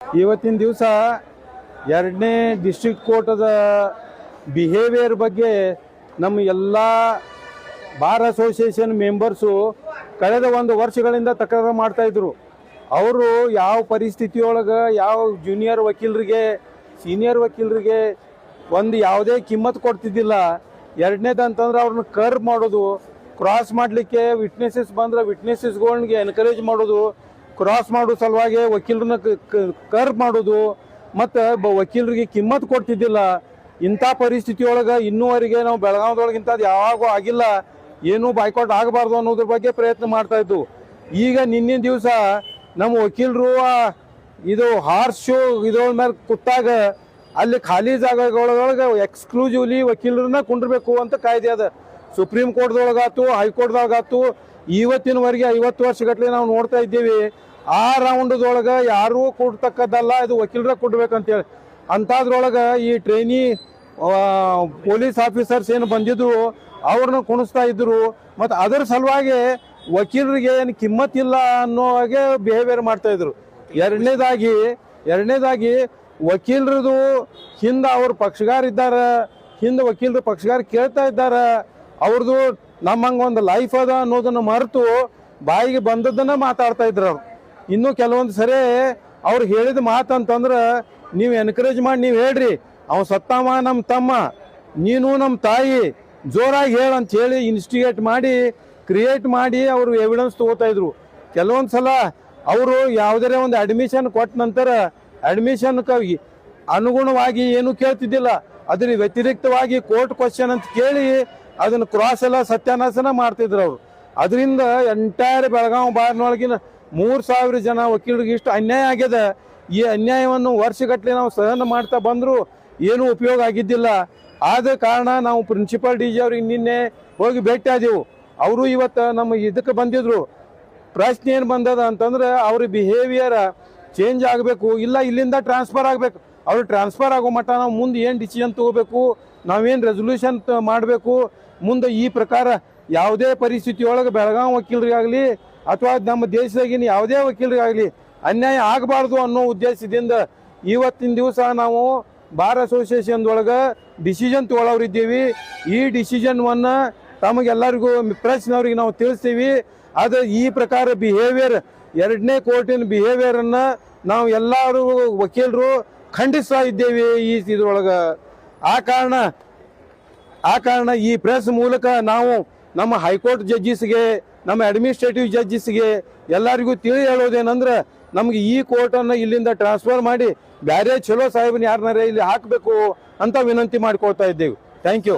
ಇವತ್ತಿನ ದಿವಸ ಎರಡನೇ ಡಿಸ್ಟ್ರಿಕ್ಟ್ ಕೋರ್ಟದ ಬಿಹೇವಿಯರ್ ಬಗ್ಗೆ ನಮ್ಮ ಎಲ್ಲ ಬಾರ್ ಅಸೋಸಿಯೇಷನ್ ಮೆಂಬರ್ಸು ಕಳೆದ ಒಂದು ವರ್ಷಗಳಿಂದ ತಕರಾರು ಮಾಡ್ತಾಯಿದ್ರು. ಅವರು ಯಾವ ಪರಿಸ್ಥಿತಿಯೊಳಗೆ ಯಾವ ಜೂನಿಯರ್ ವಕೀಲರಿಗೆ ಸೀನಿಯರ್ ವಕೀಲರಿಗೆ ಒಂದು ಯಾವುದೇ ಕಿಮ್ಮತ್ತು ಕೊಡ್ತಿದ್ದಿಲ್ಲ. ಎರಡನೇದಂತಂದ್ರೆ ಅವ್ರನ್ನ ಕರ್ವ್ ಮಾಡೋದು, ಕ್ರಾಸ್ ಮಾಡಲಿಕ್ಕೆ ವಿಟ್ನೆಸಸ್ ಬಂದ್ರೆ ವಿಟ್ನೆಸಸ್ಗಳಿಗೆ ಎನ್ಕರೇಜ್ ಮಾಡೋದು, ಕ್ರಾಸ್ ಮಾಡೋ ಸಲುವಾಗಿ ವಕೀಲರನ್ನ ಕರ್ವ್ ಮಾಡೋದು, ಮತ್ತು ವಕೀಲರಿಗೆ ಕಿಮ್ಮತ್ತು ಕೊಡ್ತಿದ್ದಿಲ್ಲ. ಇಂಥ ಪರಿಸ್ಥಿತಿಯೊಳಗೆ ಇನ್ನೂವರೆಗೆ ನಾವು ಬೆಳಗಾವದೊಳಗಿಂತ ಅದು ಯಾವಾಗೂ ಆಗಿಲ್ಲ, ಏನೂ ಬಾಯ್ಕಾಟ್ ಆಗಬಾರ್ದು ಅನ್ನೋದ್ರ ಬಗ್ಗೆ ಪ್ರಯತ್ನ ಮಾಡ್ತಾಯಿದ್ದು. ಈಗ ನಿನ್ನಿನ ದಿವಸ ನಮ್ಮ ವಕೀಲರು ಇದು ಹಾರ್ಸ್ ಶೋ ಇದ್ರೊಳ ಮೇಲೆ ಕೂತಾಗ ಅಲ್ಲಿ ಖಾಲಿ ಜಾಗಗಳೊಳಗೆ ಎಕ್ಸ್ಕ್ಲೂಸಿವ್ಲಿ ವಕೀಲರನ್ನ ಕುಂಡ್ರಬೇಕು ಅಂತ ಕಾಯ್ದೆ ಅದ. ಸುಪ್ರೀಂ ಕೋರ್ಟ್ದೊಳಗಾತು ಹೈಕೋರ್ಟ್ದಾಗಾತು ಇವತ್ತಿನವರೆಗೆ 50 ವರ್ಷಗಟ್ಟಲೆ ನಾವು ನೋಡ್ತಾ ಇದ್ದೀವಿ. ಆ ರೌಂಡ್ದೊಳಗೆ ಯಾರೂ ಕೊಡ್ತಕ್ಕದ್ದಲ್ಲ, ಇದು ವಕೀಲರ ಕೊಡ್ಬೇಕಂತೇಳಿ. ಅಂಥದ್ರೊಳಗೆ ಈ ಟ್ರೈನಿ ಪೊಲೀಸ್ ಆಫೀಸರ್ಸ್ ಏನು ಬಂದಿದ್ರು ಅವ್ರನ್ನ ಕುಣಿಸ್ತಾ ಇದ್ರು. ಮತ್ತು ಅದರ ಸಲುವಾಗಿ ವಕೀಲರಿಗೆ ಏನು ಕಿಮ್ಮತ್ತಿಲ್ಲ ಅನ್ನೋ ಹಾಗೆ ಬಿಹೇವಿಯರ್ ಮಾಡ್ತಾಯಿದ್ರು. ಎರಡನೇದಾಗಿ ವಕೀಲರದು ಹಿಂದೆ ಅವ್ರ ಪಕ್ಷಗಾರ ಇದ್ದಾರೆ, ಹಿಂದೆ ವಕೀಲರು ಪಕ್ಷಗಾರ ಕೇಳ್ತಾ ಇದ್ದಾರೆ. ಅವ್ರದ್ದು ನಮ್ಮಂಗೆ ಒಂದು ಲೈಫ್ ಅದ ಅನ್ನೋದನ್ನು ಮರೆತು ಬಾಯಿಗೆ ಬಂದದ್ದನ್ನು ಮಾತಾಡ್ತಾ ಇದ್ರು ಅವ್ರು. ಇನ್ನೂ ಕೆಲವೊಂದು ಸರಿ ಅವ್ರು ಹೇಳಿದ ಮಾತಂತಂದ್ರೆ ನೀವು ಎನ್ಕರೇಜ್ ಮಾಡಿ ನೀವು ಹೇಳ್ರಿ, ಅವ್ನು ಸತ್ತಮ್ಮ ನಮ್ಮ ತಮ್ಮ, ನೀನು ನಮ್ಮ ತಾಯಿ, ಜೋರಾಗಿ ಹೇಳಂತ ಹೇಳಿ ಇನ್ಸ್ಟಿಗೇಟ್ ಮಾಡಿ ಕ್ರಿಯೇಟ್ ಮಾಡಿ ಅವರು ಎವಿಡೆನ್ಸ್ ತೊಗೋತಾ ಇದ್ರು. ಕೆಲವೊಂದು ಸಲ ಅವರು ಯಾವುದೇ ಒಂದು ಅಡ್ಮಿಷನ್ ಕೊಟ್ಟ ನಂತರ ಅಡ್ಮಿಷನ್ಗೆ ಅನುಗುಣವಾಗಿ ಏನೂ ಕೇಳ್ತಿದ್ದಿಲ್ಲ, ಅದ್ರ ವ್ಯತಿರಿಕ್ತವಾಗಿ ಕೋರ್ಟ್ ಕ್ವಶನ್ ಅಂತ ಕೇಳಿ ಅದನ್ನು ಕ್ರಾಸ್ ಎಲ್ಲ ಸತ್ಯಾನಾಶನ ಮಾಡ್ತಿದ್ರು ಅವರು. ಅದರಿಂದ ಎಂಟೈರ್ ಬೆಳಗಾವಿ ಬಾರ್ನೊಳಗಿನ 3000 ಜನ ವಕೀಲರಿಗೆ ಇಷ್ಟು ಅನ್ಯಾಯ ಆಗ್ಯದ. ಈ ಅನ್ಯಾಯವನ್ನು ವರ್ಷಗಟ್ಟಲೆ ನಾವು ಸಹನ ಮಾಡ್ತಾ ಬಂದರೂ ಏನೂ ಉಪಯೋಗ ಆಗಿದ್ದಿಲ್ಲ. ಆದ ಕಾರಣ ನಾವು ಪ್ರಿನ್ಸಿಪಲ್ ಡಿ ಜಿ ಅವ್ರಿಗೆ ನಿನ್ನೆ ಹೋಗಿ ಭೇಟಿ ಆದೆವು. ಅವರು ಇವತ್ತು ನಮ್ಮ ಇದಕ್ಕೆ ಬಂದಿದ್ರು. ಪ್ರಶ್ನೆ ಏನು ಬಂದದ ಅಂತಂದ್ರೆ ಅವ್ರ ಬಿಹೇವಿಯರ್ ಚೇಂಜ್ ಆಗಬೇಕು, ಇಲ್ಲ ಇಲ್ಲಿಂದ ಟ್ರಾನ್ಸ್ಫರ್ ಆಗಬೇಕು. ಅವ್ರು ಟ್ರಾನ್ಸ್ಫರ್ ಆಗೋ ಮಟ್ಟ ನಾವು ಮುಂದೆ ಏನು ಡಿಸಿಷನ್ ತೊಗೋಬೇಕು, ನಾವೇನು ರೆಸೊಲ್ಯೂಷನ್ ಮಾಡಬೇಕು, ಮುಂದೆ ಈ ಪ್ರಕಾರ ಯಾವುದೇ ಪರಿಸ್ಥಿತಿಯೊಳಗೆ ಬೆಳಗಾವಿ ವಕೀಲರಿಗಾಗಲಿ ಅಥವಾ ನಮ್ಮ ದೇಶದಾಗಿನ ಯಾವುದೇ ವಕೀಲರಿಗಾಗಲಿ ಅನ್ಯಾಯ ಆಗಬಾರ್ದು ಅನ್ನೋ ಉದ್ದೇಶದಿಂದ ಇವತ್ತಿನ ದಿವಸ ನಾವು ಬಾರ್ ಅಸೋಸಿಯೇಷನ್ದೊಳಗೆ ಡಿಸಿಷನ್ ತೊಗೊಳೋರಿದ್ದೀವಿ. ಈ ಡಿಸಿಷನ್ವನ್ನು ತಮಗೆಲ್ಲರಿಗೂ ಪ್ರೆಸ್ನವ್ರಿಗೆ ನಾವು ತಿಳಿಸ್ತೀವಿ. ಅದು ಈ ಪ್ರಕಾರ ಬಿಹೇವಿಯರ್ ಎರಡನೇ ಕೋರ್ಟಿನ ಬಿಹೇವಿಯರನ್ನು ನಾವು ಎಲ್ಲರೂ ವಕೀಲರು ಖಂಡಿಸ್ತಾ ಇದ್ದೇವೆ ಈ ಇದ್ರೊಳಗೆ. ಆ ಕಾರಣ ಈ ಪ್ರೆಸ್ ಮೂಲಕ ನಾವು ನಮ್ಮ ಹೈಕೋರ್ಟ್ ಜಡ್ಜಿಸ್ಗೆ, ನಮ್ಮ ಅಡ್ಮಿನಿಸ್ಟ್ರೇಟಿವ್ ಜಡ್ಜಿಸ್ಗೆ ಎಲ್ಲರಿಗೂ ತಿಳಿ ಹೇಳೋದೇನೆಂದ್ರೆ ನಮ್ಗೆ ಈ ಕೋರ್ಟನ್ನು ಇಲ್ಲಿಂದ ಟ್ರಾನ್ಸ್ಫರ್ ಮಾಡಿ ಬೇರೆ ಚಲೋ ಸಾಹೇಬನ ಯಾರನ್ನಾರ ಇಲ್ಲಿ ಹಾಕಬೇಕು ಅಂತ ವಿನಂತಿ ಮಾಡ್ಕೊಳ್ತಾ ಇದ್ದೇವೆ. Thank you.